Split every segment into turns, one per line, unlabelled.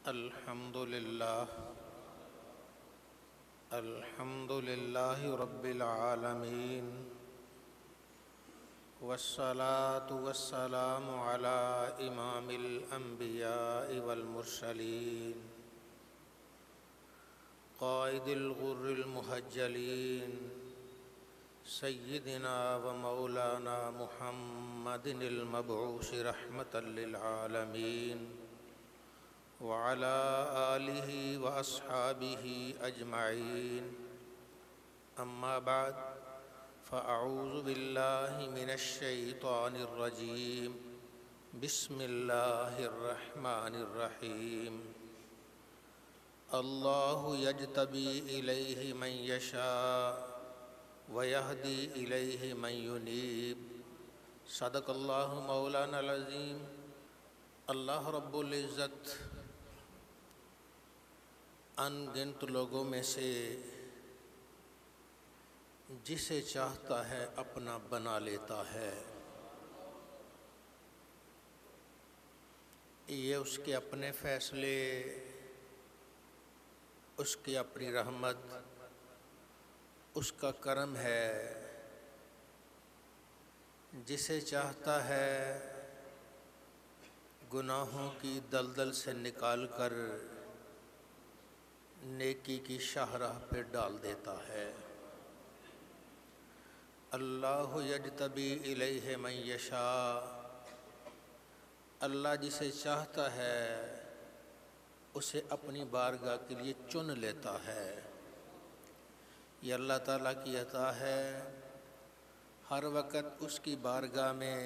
الحمد للہ رب العالمین والصلاة والسلام علی امام الانبیاء والمرسلین قائد الغر المحجلین سیدنا و مولانا محمد المبعوث رحمة للعالمین وعلى آلہ واصحابہ اجمعین اما بعد فاعوذ باللہ من الشیطان الرجیم بسم اللہ الرحمن الرحیم اللہ یجتبی الیہ من یشاء ویہدی الیہ من ینیب صدق اللہ مولانا العظیم۔ اللہ رب العزت ان گنت لوگوں میں سے جسے چاہتا ہے اپنا بنا لیتا ہے۔ یہ اس کے اپنے فیصلے، اس کی اپنی رحمت، اس کا کرم ہے۔ جسے چاہتا ہے گناہوں کی دلدل سے نکال کر نیکی کی شاہراہ پہ ڈال دیتا ہے۔ اللہ یجتبی الیہ من یشاء، اللہ جسے چاہتا ہے اسے اپنی بارگاہ کے لیے چن لیتا ہے۔ یہ اللہ تعالیٰ کی عطا ہے۔ ہر وقت اس کی بارگاہ میں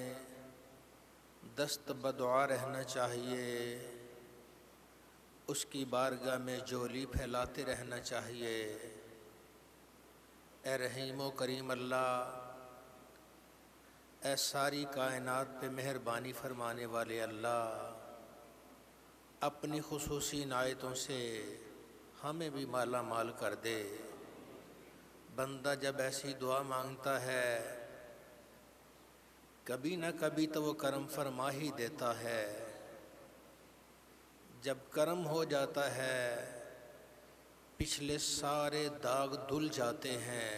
دست بدعا رہنا چاہیے، اس کی بارگاہ میں جولی پھیلاتے رہنا چاہیے۔ اے رحیم و کریم اللہ، اے ساری کائنات پہ مہربانی فرمانے والے اللہ، اپنی خصوصی عنایتوں سے ہمیں بھی مالا مال کر دے۔ بندہ جب ایسی دعا مانگتا ہے کبھی نہ کبھی تو وہ کرم فرما ہی دیتا ہے۔ جب کرم ہو جاتا ہے پچھلے سارے داغ دھل جاتے ہیں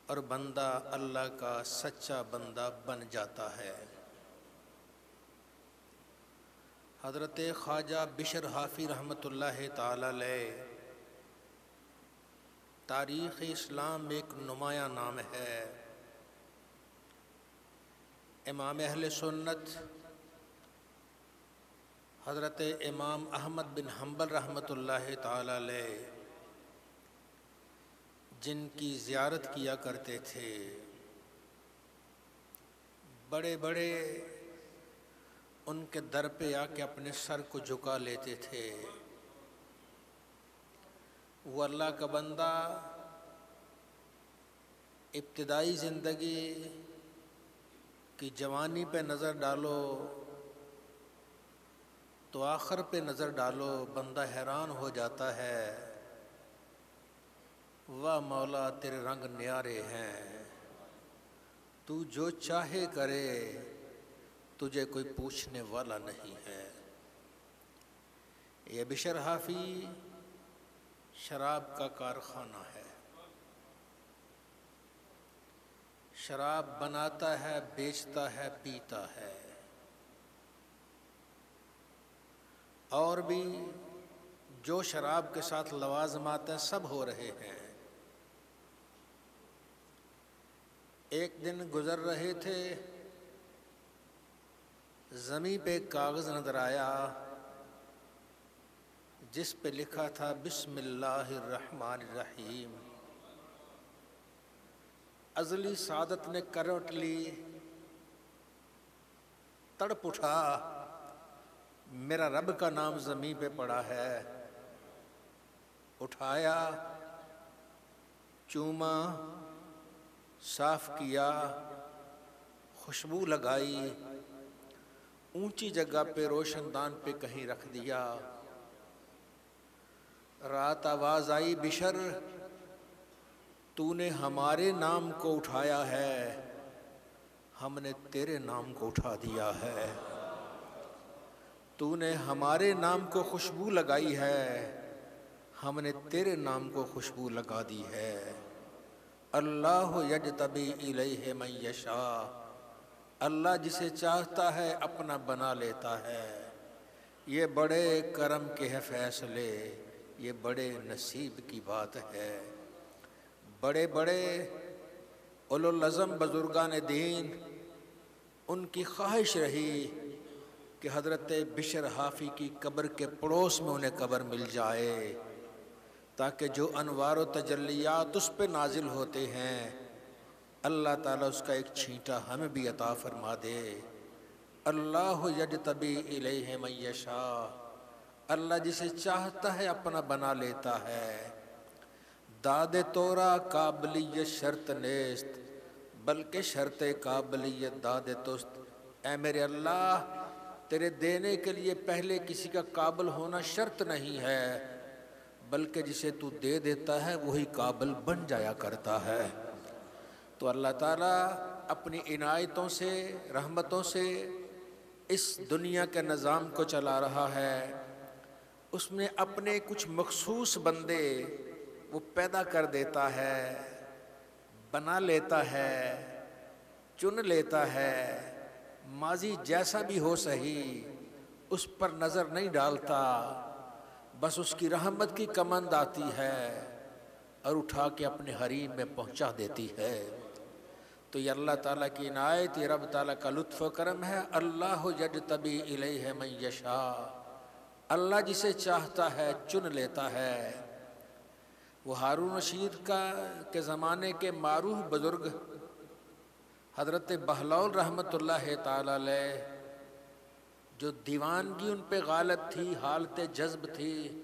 اور بندہ اللہ کا سچا بندہ بن جاتا ہے۔ حضرت خواجہ بشر حافی رحمۃ اللہ تعالی علیہ تاریخ اسلام میں ایک نمایاں نام ہے۔ امام اہل سنت حضرت امام احمد بن حنبل رحمۃ اللہ تعالی علیہ جن کی زیارت کیا کرتے تھے، بڑے بڑے ان کے در پہ آ کے اپنے سر کو جھکا لیتے تھے۔ وہ اللہ کا بندہ ابتدائی زندگی کی جوانی پہ نظر ڈالو تو آخر پہ نظر ڈالو، بندہ حیران ہو جاتا ہے۔ واہ مولا تیرے رنگ نیارے ہیں، تو جو چاہے کرے، تجھے کوئی پوچھنے والا نہیں ہے۔ یہ بشر حافی شراب کا کارخانہ ہے، شراب بناتا ہے، بیچتا ہے، پیتا ہے، اور بھی جو شراب کے ساتھ لوازمات ہیں سب ہو رہے ہیں۔ ایک دن گزر رہے تھے، زمین پہ ایک کاغذ نظر آیا جس پہ لکھا تھا بسم اللہ الرحمن الرحیم۔ ازلی سعادت نے کروٹ لی، تڑپ اٹھا، میرا رب کا نام زمین پہ پڑا ہے۔ اٹھایا، چوما، صاف کیا، خوشبو لگائی، اونچی جگہ پہ روشن دان پہ کہیں رکھ دیا۔ رات آواز آئی، بشر تو نے ہمارے نام کو اٹھایا ہے، ہم نے تیرے نام کو اٹھا دیا ہے۔ تو نے ہمارے نام کو خوشبو لگائی ہے، ہم نے تیرے نام کو خوشبو لگا دی ہے۔ اللہ یجتبی الیہ من یشاء، اللہ جسے چاہتا ہے اپنا بنا لیتا ہے۔ یہ بڑے کرم کے ہے فیصلے، یہ بڑے نصیب کی بات ہے۔ بڑے بڑے اولوالعزم بزرگان دین، ان کی خواہش رہی کہ حضرت بشر حافی کی قبر کے پڑوس میں انہیں قبر مل جائے، تاکہ جو انوار و تجلیات اس پہ نازل ہوتے ہیں اللہ تعالیٰ اس کا ایک چھینٹا ہمیں بھی عطا فرما دے۔ اللہ یجتبی الیہ من یشاء، اللہ جسے چاہتا ہے اپنا بنا لیتا ہے۔ داد تورا قابلیت شرط نیست، بلکہ شرط قابلیت داد توست۔ اے میرے اللہ، تیرے دینے کے لیے پہلے کسی کا قابل ہونا شرط نہیں ہے، بلکہ جسے تو دے دیتا ہے وہی قابل بن جایا کرتا ہے۔ تو اللہ تعالیٰ اپنی عنایتوں سے، رحمتوں سے اس دنیا کے نظام کو چلا رہا ہے۔ اس میں اپنے کچھ مخصوص بندے وہ پیدا کر دیتا ہے، بنا لیتا ہے، چن لیتا ہے۔ ماضی جیسا بھی ہو صحیح، اس پر نظر نہیں ڈالتا، بس اس کی رحمت کی کمند آتی ہے اور اٹھا کے اپنے حریم میں پہنچا دیتی ہے۔ تو یہ اللہ تعالیٰ کی عنایت، یہ رب تعالیٰ کا لطف و کرم ہے۔ اللہ یجتبی الیہ من یشاء، اللہ جسے چاہتا ہے چن لیتا ہے۔ وہ ہارون رشید کے زمانے کے معروف بزرگ حضرت بہلول رحمۃ اللہ تعالیٰ علیہ، جو دیوانگی ان پہ غالب تھی، حالت جذب تھی،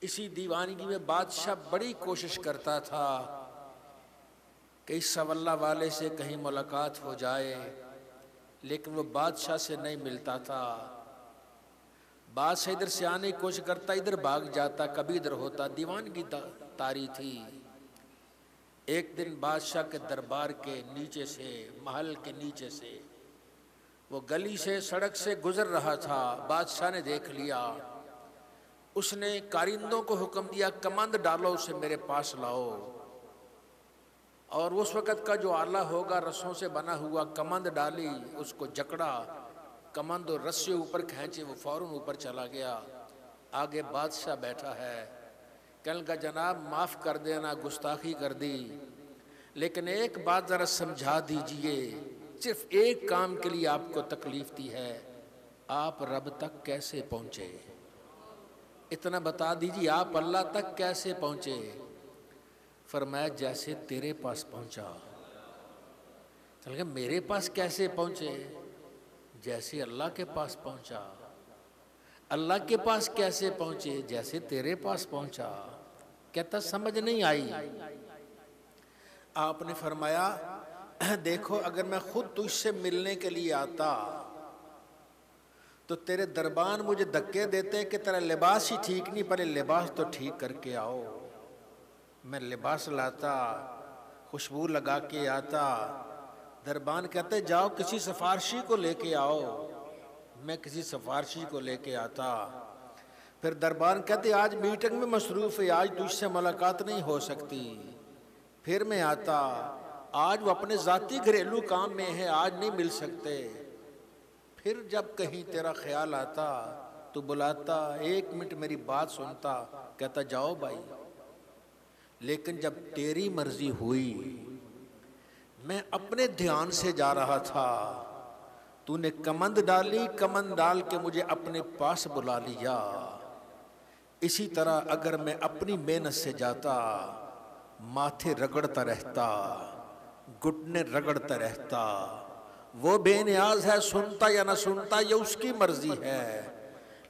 اسی دیوانگی میں بادشاہ بڑی کوشش کرتا تھا کہ اس سولہ والے سے کہیں ملاقات ہو جائے، لیکن وہ بادشاہ سے نہیں ملتا تھا۔ بادشاہ ادھر سے آنے کی کوشش کرتا، ادھر بھاگ جاتا، کبھی ادھر ہوتا، دیوانگی طاری تھی۔ ایک دن بادشاہ کے دربار کے نیچے سے، محل کے نیچے سے وہ گلی سے، سڑک سے گزر رہا تھا، بادشاہ نے دیکھ لیا۔ اس نے کارندوں کو حکم دیا، کمند ڈالو، اسے میرے پاس لاؤ۔ اور اس وقت کا جو آلہ ہوگا رسوں سے بنا ہوا، کمند ڈالی، اس کو جکڑا، کمند اور رسے اوپر کھینچے، وہ فوراً اوپر چلا گیا۔ آگے بادشاہ بیٹھا ہے، کہنے لگا جناب معاف کر دینا، گستاخی کر دی، لیکن ایک بات ذرا سمجھا دیجئے، صرف ایک کام کے لیے آپ کو تکلیف دی ہے، آپ رب تک کیسے پہنچے؟ اتنا بتا دیجئے، آپ اللہ تک کیسے پہنچے؟ فرمایا جیسے تیرے پاس پہنچا۔ چل گیا میرے پاس کیسے پہنچے؟ جیسے اللہ کے پاس پہنچا۔ اللہ کے پاس کیسے پہنچے؟ جیسے تیرے پاس پہنچا۔ کہتا سمجھ نہیں آئی۔ آپ نے فرمایا دیکھو اگر میں خود تجھ سے ملنے کے لیے آتا تو تیرے دربان مجھے دھکے دیتے کہ تیرا لباس ہی ٹھیک نہیں، پہلے لباس تو ٹھیک کر کے آؤ۔ میں لباس لاتا، خوشبو لگا کے آتا، دربان کہتے جاؤ کسی سفارشی کو لے کے آؤ، میں کسی سفارشی کو لے کے آتا۔ پھر دربان کہتے آج میٹنگ میں مصروف ہے، آج تجھ سے ملاقات نہیں ہو سکتی۔ پھر میں آتا، آج وہ اپنے ذاتی گھریلو کام میں ہے، آج نہیں مل سکتے۔ پھر جب کہیں تیرا خیال آتا تو بلاتا، ایک منٹ میری بات سنتا، کہتا جاؤ بھائی۔ لیکن جب تیری مرضی ہوئی، میں اپنے دھیان سے جا رہا تھا، تو نے کمند ڈالی، کمند ڈال کے مجھے اپنے پاس بلا لیا۔ اسی طرح اگر میں اپنی محنت سے جاتا، ماتھے رگڑتا رہتا، گھٹنے رگڑتا رہتا، وہ بے نیاز ہے، سنتا یا نہ سنتا یہ اس کی مرضی ہے۔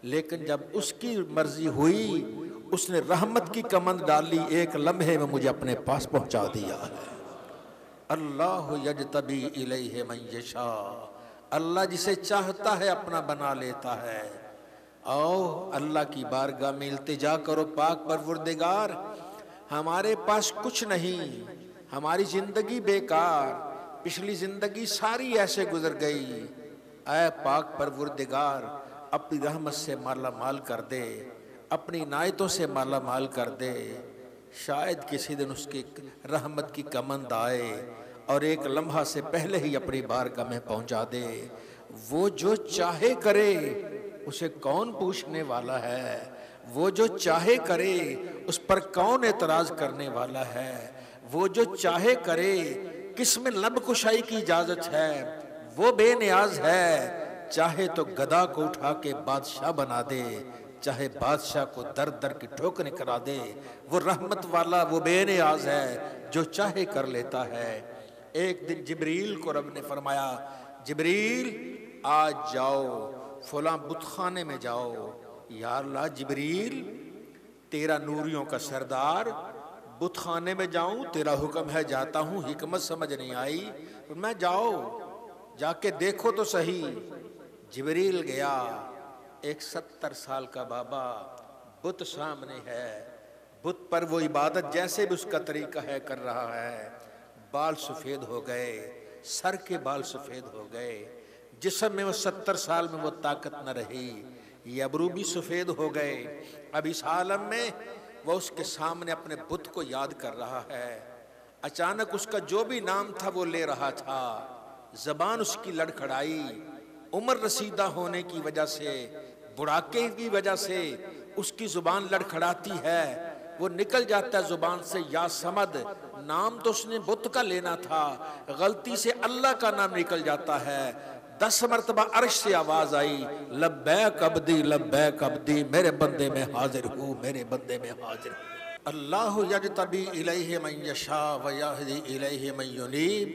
لیکن جب اس کی مرضی ہوئی، اس نے رحمت کی کمند ڈالی، ایک لمحے میں مجھے اپنے پاس پہنچا دیا ہے۔ اللہ یجتبی الیہ من یشاء، اللہ جسے چاہتا ہے اپنا بنا لیتا ہے۔ آؤ اللہ کی بارگاہ میں التجا کرو، پاک پروردگار ہمارے پاس کچھ نہیں، ہماری زندگی بیکار، پچھلی زندگی ساری ایسے گزر گئی، اے پاک پروردگار اپنی رحمت سے مالا مال کر دے، اپنی عنایتوں سے مالا مال کر دے، شاید کسی دن اس کی رحمت کی کمند آئے اور ایک لمحہ سے پہلے ہی اپنی بارگاہ میں پہنچا دے۔ وہ جو چاہے کرے اسے کون پوچھنے والا ہے، وہ جو چاہے کرے اس پر کون اعتراض کرنے والا ہے، وہ جو چاہے کرے کس میں لب کشائی کی اجازت ہے، وہ بے نیاز ہے، چاہے تو گدا کو اٹھا کے بادشاہ بنا دے، چاہے بادشاہ کو در در کی ٹھوکریں کرا دے، وہ رحمت والا، وہ بے نیاز ہے، جو چاہے کر لیتا ہے۔ ایک دن جبریل کو رب نے فرمایا، جبریل آج جاؤ فلاں بت خانے میں جاؤ۔ یا اللہ جبریل تیرا نوریوں کا سردار، بت خانے میں جاؤں؟ تیرا حکم ہے جاتا ہوں، حکمت سمجھ نہیں آئی؟ میں جاؤ جا کے دیکھو تو صحیح۔ جبریل گیا، ایک 70 سال کا بابا، بت سامنے ہے، بت پر وہ عبادت جیسے بھی اس کا طریقہ ہے کر رہا ہے۔ بال سفید ہو گئے، سر کے بال سفید ہو گئے، جسم میں وہ 70 سال میں وہ طاقت نہ رہی، یہ ابرو بھی سفید ہو گئے۔ اب اس عالم میں وہ اس کے سامنے اپنے بت کو یاد کر رہا ہے۔ اچانک اس کا جو بھی نام تھا وہ لے رہا تھا، زبان اس کی لڑکھڑائی، عمر رسیدہ ہونے کی وجہ سے، بڑھاپے کی وجہ سے اس کی زبان لڑکھڑاتی ہے، وہ نکل جاتا ہے زبان سے یا صمد، نام تو اس نے بت کا لینا تھا، غلطی سے اللہ کا نام نکل جاتا ہے۔ 10 مرتبہ عرش سے آواز آئی، لبیک عبدی لبیک عبدی، میرے بندے میں حاضر ہوں، میرے بندے میں حاضر ہوں۔ اللہ یجتبی الیہ من یشاء ویہدی الیہ من ینیب،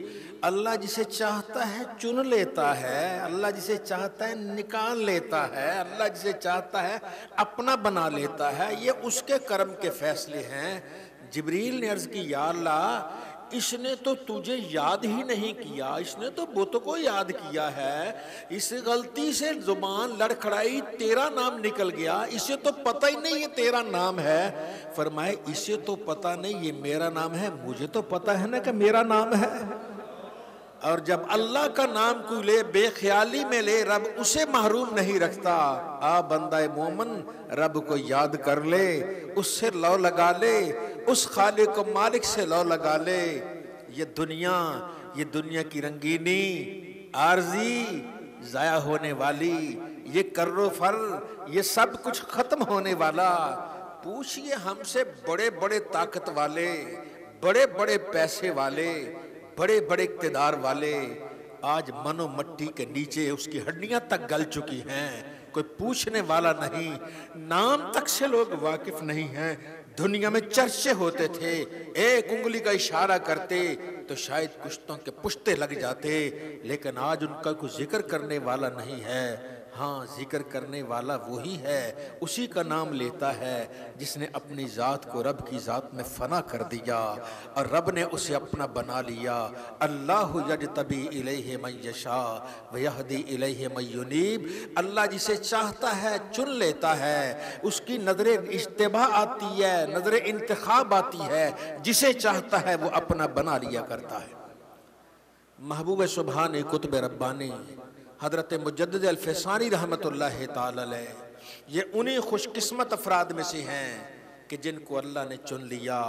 اللہ جسے چاہتا ہے چن لیتا ہے، اللہ جسے چاہتا ہے نکال لیتا ہے، اللہ جسے چاہتا ہے اپنا بنا لیتا ہے، یہ اس کے کرم کے فیصلے ہیں۔ جبریل نے عرض کی، یا اللہ اس نے تو تجھے یاد ہی نہیں کیا، اس نے تو بت کو یاد کیا ہے، اس غلطی سے زبان لڑکھڑائی، تیرا نام نکل گیا، اسے تو پتہ ہی نہیں یہ تیرا نام ہے۔ فرمائے اسے تو پتہ نہیں یہ میرا نام ہے، مجھے تو پتہ ہے نا کہ میرا نام ہے۔ اور جب اللہ کا نام کوئی لے، بے خیالی میں لے، رب اسے محروم نہیں رکھتا۔ آ بندہ مومن رب کو یاد کر لے، اس سے لو لگا لے، اس خالق و مالک سے لو لگا لے۔ یہ دنیا کی رنگینی عارضی، ضائع ہونے والی، یہ کر و فر، یہ سب کچھ ختم ہونے والا۔ پوچھئے ہم سے بڑے بڑے طاقت والے، بڑے بڑے پیسے والے، بڑے بڑے اقتدار والے، آج من و مٹی کے نیچے اس کی ہڈیاں تک گل چکی ہیں، کوئی پوچھنے والا نہیں، نام تک سے لوگ واقف نہیں ہیں۔ دنیا میں چرچے ہوتے تھے، ایک انگلی کا اشارہ کرتے تو شاید کشتوں کے پشتے لگ جاتے، لیکن آج ان کا کوئی ذکر کرنے والا نہیں ہے۔ ہاں ذکر کرنے والا وہی ہے، اسی کا نام لیتا ہے جس نے اپنی ذات کو رب کی ذات میں فنا کر دیا اور رب نے اسے اپنا بنا لیا۔ اللہ یجتبی الیہ من یشاء ویہدی الیہ من ینیب، اللہ جسے چاہتا ہے چن لیتا ہے، اس کی نظر اجتباء آتی ہے، نظر انتخاب آتی ہے، جسے چاہتا ہے وہ اپنا بنا لیا کرتا ہے۔ محبوب سبحانی قطب ربانی حضرت مجدد الفسانی رحمت اللہ تعالی علیہ، یہ انہی خوش قسمت افراد میں سے ہیں کہ جن کو اللہ نے چن لیا۔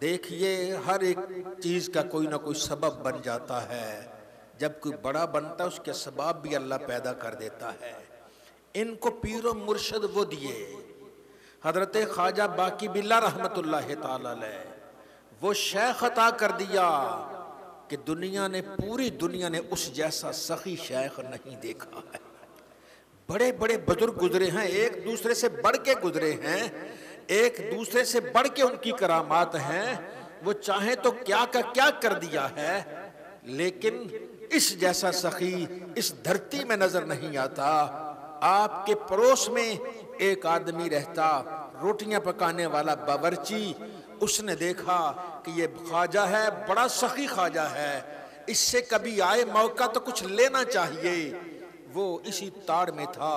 دیکھیے ہر ایک چیز کا کوئی نہ کوئی سبب بن جاتا ہے، جب کوئی بڑا بنتا ہے اس کے سبب بھی اللہ پیدا کر دیتا ہے۔ ان کو پیر و مرشد وہ دیے، حضرت خواجہ باقی باللہ رحمت اللہ تعالی علیہ، وہ شیخ عطا کر دیا کہ پوری دنیا نے اس جیسا سخی شیخ نہیں دیکھا ہے۔ بڑے بڑے بزرگ گزرے ہیں، ایک دوسرے سے بڑھ کے گزرے ہیں، ایک دوسرے سے بڑھ کے ان کی کرامات ہیں، وہ چاہیں تو کیا کا کیا کر دیا ہے، لیکن اس جیسا سخی اس دھرتی میں نظر نہیں آتا۔ آپ کے پڑوس میں ایک آدمی رہتا، روٹیاں پکانے والا باورچی، اس نے دیکھا کہ یہ خواجہ ہے، بڑا سخی خواجہ ہے، اس سے کبھی آئے موقع تو کچھ لینا چاہیے۔ وہ اسی تاڑ میں تھا۔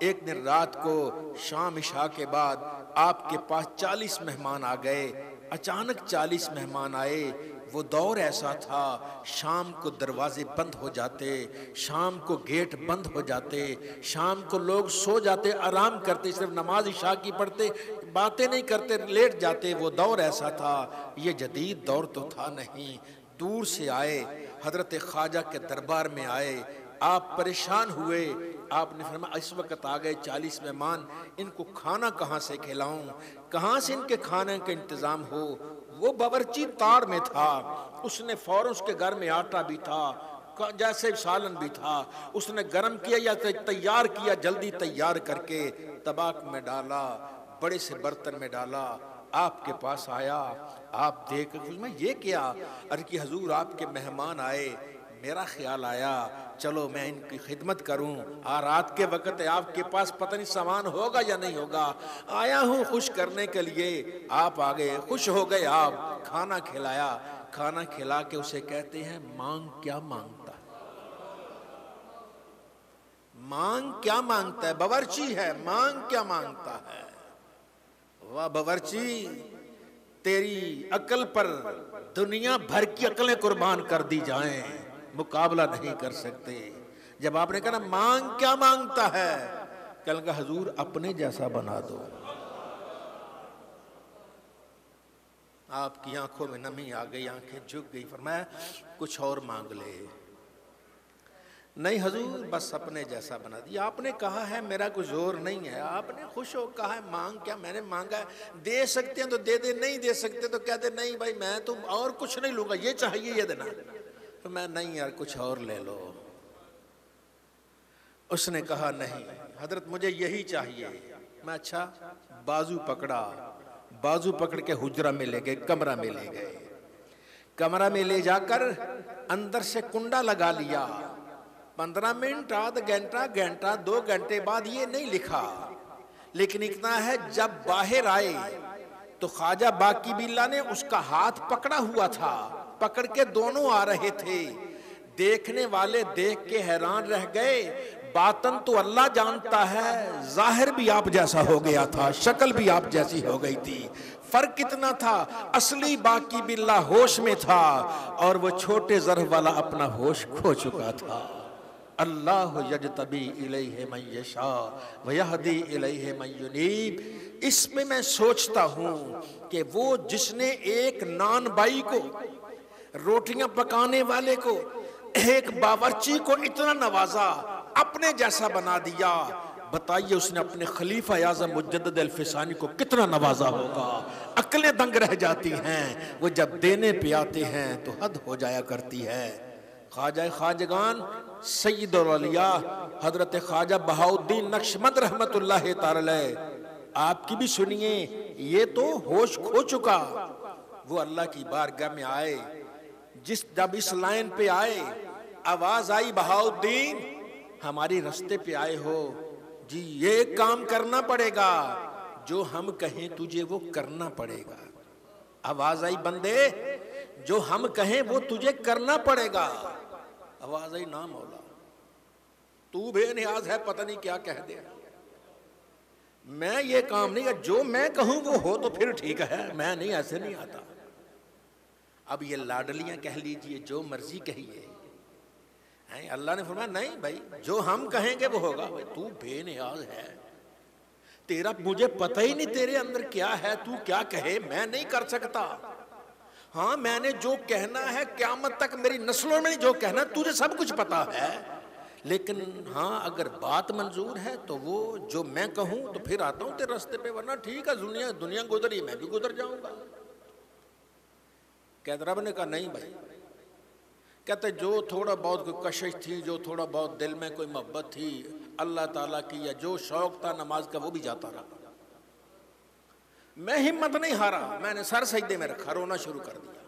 ایک دن رات کو شام عشاء کے بعد آپ کے پاس 40 مہمان آ گئے۔ اچانک 40 مہمان آئے، وہ دور ایسا تھا، شام کو دروازے بند ہو جاتے، شام کو گیٹ بند ہو جاتے، شام کو لوگ سو جاتے، آرام کرتے، صرف نماز عشاء کی پڑھتے، باتیں نہیں کرتے، لیٹ جاتے۔ وہ دور ایسا تھا، یہ جدید دور تو تھا نہیں۔ دور سے آئے، حضرت خواجہ کے دربار میں آئے، آپ پریشان ہوئے، آپ نے فرمایا اس وقت آ گئے 40 مہمان، ان کو کھانا کہاں سے کھلاؤں، کہاں سے ان کے کھانے کا انتظام ہو؟ وہ باورچی تاڑ میں تھا، اس نے فوراً اس کے گھر میں آٹا بھی تھا، جیسے سالن بھی تھا، اس نے گرم کیا یا تیار کیا، جلدی تیار کر کے طباق میں ڈالا، بڑے سے برتن میں ڈالا، آپ کے پاس آیا۔ آپ دیکھ میں یہ کیا؟ عرض کی حضور آپ کے مہمان آئے، میرا خیال آیا چلو میں ان کی خدمت کروں، رات کے وقت ہے، آپ کے پاس پتہ نہیں سامان ہوگا یا نہیں ہوگا، آیا ہوں خوش کرنے کے لیے۔ آپ آگئے، خوش ہو گئے، آپ کھانا کھلایا، کھانا کھلا کے اسے کہتے ہیں مانگ کیا مانگتا ہے؟ مانگ کیا مانگتا ہے؟ باورچی ہے، مانگ کیا مانگتا ہے؟ واہ باورچی، تیری عقل پر دنیا بھر کی عقلیں قربان کر دی جائیں، مقابلہ نہیں کر سکتے۔ جب آپ نے کہا مانگ کیا مانگتا ہے، کہنے لگا حضور اپنے جیسا بنا دو۔ آپ کی آنکھوں میں نمی آ گئی، آنکھیں جھک گئی، فرمایا کچھ اور مانگ لے۔ نہیں حضور بس اپنے جیسا بنا دیا، آپ نے کہا ہے میرا کوئی زور نہیں ہے، آپ نے خوش ہو کہا ہے مانگ کیا، میں نے مانگا ہے، دے سکتے ہیں تو دے دے، نہیں دے سکتے تو کہتے نہیں بھائی میں تو اور کچھ نہیں لوں گا، یہ چاہیے یہ دینا، تو میں نہیں یار کچھ اور لے لو۔ اس نے کہا نہیں حضرت مجھے یہی چاہیے۔ میں اچھا، بازو پکڑا، بازو پکڑ کے حجرہ میں لے گئے، کمرہ میں لے گئے، کمرہ میں لے جا کر اندر سے کنڈا لگا لیا۔ 15 منٹ، آدھ گھنٹہ، گھنٹہ، 2 گھنٹے بعد یہ نہیں لکھا، لیکن اتنا ہے جب باہر آئے تو خواجہ باقی باللہ نے اس کا ہاتھ پکڑا ہوا تھا، پکڑ کے دونوں آ رہے تھے۔ دیکھنے والے دیکھ کے حیران رہ گئے، باطن تو اللہ جانتا ہے، ظاہر بھی آپ جیسا ہو گیا تھا، شکل بھی آپ جیسی ہو گئی تھی، فرق کتنا تھا، اصلی باقی باللہ ہوش میں تھا اور وہ چھوٹے ذرہ والا اپنا ہوش کھو چکا تھا۔ اللہ یجتبی الیہ من یشاء ویہدی الیہ من ینیب۔ اس میں سوچتا ہوں کہ وہ جس نے ایک نان بائی کو، روٹیاں پکانے والے کو، ایک باورچی کو اتنا نوازا، اپنے جیسا بنا دیا، بتائیے اس نے اپنے خلیفہ اعظم مجدد الفسانی کو کتنا نوازا ہوگا۔ عقلیں دنگ رہ جاتی ہیں، وہ جب دینے پہ آتے ہیں تو حد ہو جایا کرتی ہے۔ خواجہ خواجگان سید الاولیاء حضرت خواجہ بہاؤالدین نقشبند رحمت اللہ تعالی، آپ کی بھی سنیے، یہ تو ہوش کھو چکا، وہ اللہ کی بارگاہ میں آئے، جب اس لائن پہ آئے آواز آئی بہاؤالدین ہماری رستے پہ آئے ہو جی، یہ کام کرنا پڑے گا، جو ہم کہیں تجھے وہ کرنا پڑے گا۔ آواز آئی بندے جو ہم کہیں وہ تجھے کرنا پڑے گا۔ آواز آئی نا مولا تو بے نیاز ہے، پتہ نہیں کیا کہہ دیا، میں یہ کام نہیں، جو میں کہوں وہ ہو تو پھر ٹھیک ہے، میں نہیں، ایسے نہیں آتا۔ اب یہ لاڈلیاں کہہ لیجئے، جو مرضی کہیے، اللہ نے فرمایا نہیں بھائی جو ہم کہیں گے وہ ہوگا۔ تو بے نیاز ہے، تیرا مجھے پتہ ہی نہیں تیرے اندر کیا ہے، تو کیا کہے میں نہیں کر سکتا، ہاں میں نے جو کہنا ہے قیامت تک میری نسلوں میں جو کہنا تجھے سب کچھ پتا ہے، لیکن ہاں اگر بات منظور ہے تو وہ جو میں کہوں تو پھر آتا ہوں تیرے راستے پہ، ورنہ ٹھیک ہے دنیا گزری میں بھی گزر جاؤں گا۔ کہتے رب نے کہا نہیں بھائی، کہتے جو تھوڑا بہت کوئی کشش تھی، جو تھوڑا بہت دل میں کوئی محبت تھی اللہ تعالیٰ کی، یا جو شوق تھا نماز کا وہ بھی جاتا رہا، میں ہمت نہیں ہارا، میں نے سر سجدے میں رکھا، رونا شروع کر دیا۔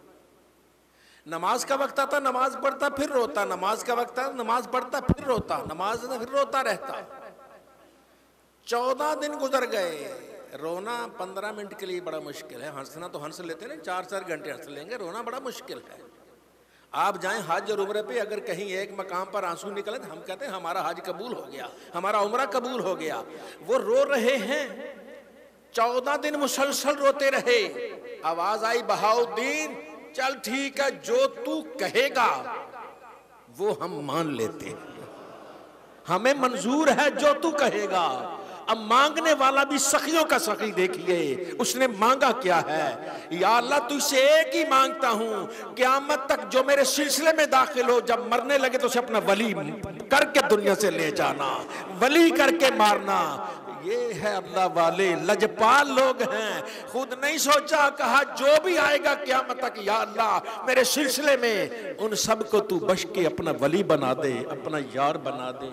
نماز کا وقت آتا نماز پڑھتا پھر روتا، نماز کا وقت آتا نماز پڑھتا پھر روتا، نماز پھر روتا رہتا۔ 14 دن گزر گئے، رونا 15 منٹ کے لیے بڑا مشکل ہے، ہنسنا تو ہنس لیتے ہیں، 4 گھنٹے ہنس لیں گے، رونا بڑا مشکل ہے۔ آپ جائیں حج اور عمرے پہ، اگر کہیں ایک مقام پر آنسو نکلے تو ہم کہتے ہیں ہمارا حج قبول ہو گیا، ہمارا عمرہ قبول ہو گیا۔ وہ رو رہے ہیں، 14 دن مسلسل روتے رہے۔ آواز آئی بہاؤالدین چل ٹھیک ہے جو تو کہے گا وہ ہم مان لیتے ہیں، ہمیں منظور ہے جو تو کہے گا۔ اب مانگنے والا بھی سخیوں کا سخی دیکھیے، اس نے مانگا کیا ہے؟ یا اللہ تجھ سے ایک ہی مانگتا ہوں، قیامت تک جو میرے سلسلے میں داخل ہو، جب مرنے لگے تو اسے اپنا ولی کر کے دنیا سے لے جانا، ولی کر کے مارنا۔ یہ ہے اللہ والے، لجپال لوگ ہیں، خود نہیں سوچا، کہا جو بھی آئے گا قیامت تک یا اللہ میرے سلسلے میں ان سب کو تو بخش کے اپنا ولی بنا دے، اپنا یار بنا دے۔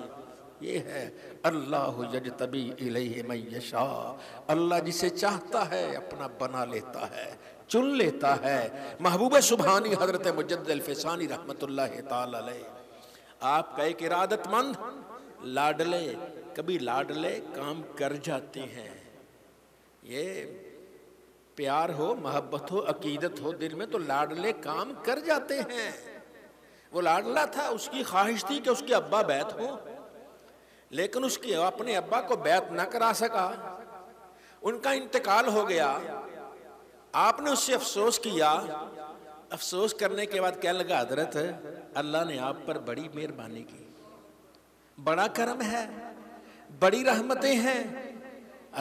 یہ ہے اللہ یجتبی الیہ من یشاء، اللہ جسے چاہتا ہے اپنا بنا لیتا ہے، چن لیتا ہے۔ محبوب سبحانی حضرت مجدد الفسانی رحمت اللہ تعالی علیہ، آپ کا ایک ارادت مند لاڈلے، کبھی لاڈلے کام کر جاتے ہیں۔ یہ پیار ہو، محبت ہو، عقیدت ہو دل میں تو لاڈلے کام کر جاتے ہیں۔ وہ لاڈلا تھا، اس کی خواہش تھی کہ اس کے ابا بیعت ہو، لیکن اس کے اپنے ابا کو بیعت نہ کرا سکا، ان کا انتقال ہو گیا۔ آپ نے اس سے افسوس کیا، افسوس کرنے کے بعد کہنے لگا حضرت اللہ نے آپ پر بڑی مہربانی کی، بڑا کرم ہے، بڑی رحمتیں ہیں۔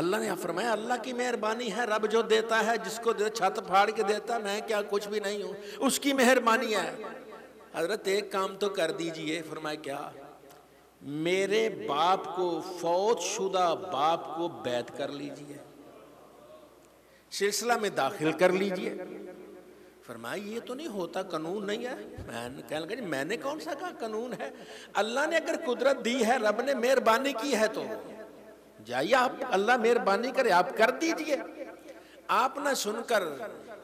اللہ نے فرمایا اللہ کی مہربانی ہے، رب جو دیتا ہے جس کو چھت پھاڑ کے دیتا، میں کیا کچھ بھی نہیں ہوں، اس کی مہربانی ہے۔ حضرت ایک کام تو کر دیجئے۔ فرمایا کیا؟ میرے باپ کو، فوت شدہ باپ کو بیعت کر لیجئے، سلسلہ میں داخل کر لیجئے۔ فرمایا یہ تو نہیں ہوتا، قانون نہیں ہے۔ کہنے لگا جی میں نے کون سا کہا قانون ہے؟ اللہ نے اگر قدرت دی ہے، رب نے مہربانی کی ہے تو جائیے آپ، اللہ مہربانی کرے آپ کر دیجئے۔ آپ نہ سن کر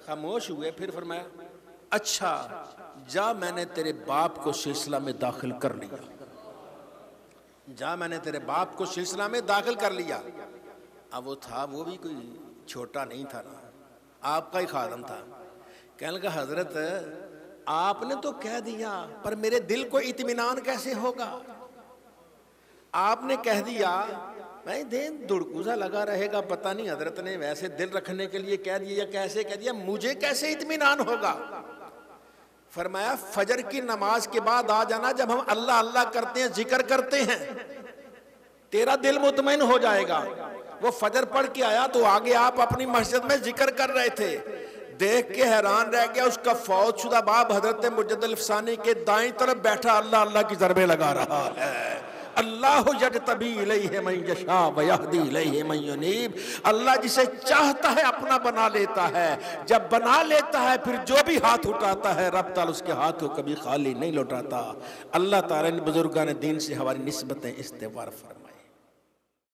خاموش ہوئے، پھر فرمایا اچھا جا میں نے تیرے باپ کو سلسلہ میں داخل کر لیا، جا میں نے تیرے باپ کو سلسلہ میں داخل کر لیا۔ اب وہ تھا، وہ بھی کوئی چھوٹا نہیں تھا نا، آپ کا ہی خادم تھا۔ کہنے لگا حضرت آپ نے تو کہہ دیا، پر میرے دل کو اطمینان کیسے ہوگا؟ آپ نے کہہ دیا، میں دین دڑکوزا لگا رہے گا، پتہ نہیں حضرت نے ویسے دل رکھنے کے لیے کہہ دیا یا کیسے کہہ دیا، مجھے کیسے اطمینان ہوگا؟ فرمایا فجر کی نماز کے بعد آ جانا، جب ہم اللہ اللہ کرتے ہیں، ذکر کرتے ہیں، تیرا دل مطمئن ہو جائے گا۔ وہ فجر پڑھ کے آیا تو آگے آپ اپنی مسجد میں ذکر کر رہے تھے، دیکھ کے حیران رہ گیا، اس کا فوت شدہ باپ حضرت مجدد الفسانی کے دائیں طرف بیٹھا اللہ اللہ کی ضربیں لگا رہا ہے۔ اللہ یجتبی الیہ من یشاء ویہدی الیہ من ینیب، اللہ جسے چاہتا ہے اپنا بنا لیتا ہے، جب بنا لیتا ہے پھر جو بھی ہاتھ اٹھاتا ہے رب تعالی اس کے ہاتھ کو کبھی خالی نہیں لوٹاتا۔ اللہ تعالی نے بزرگان دین سے ہماری نسبتیں استوار فرمائے۔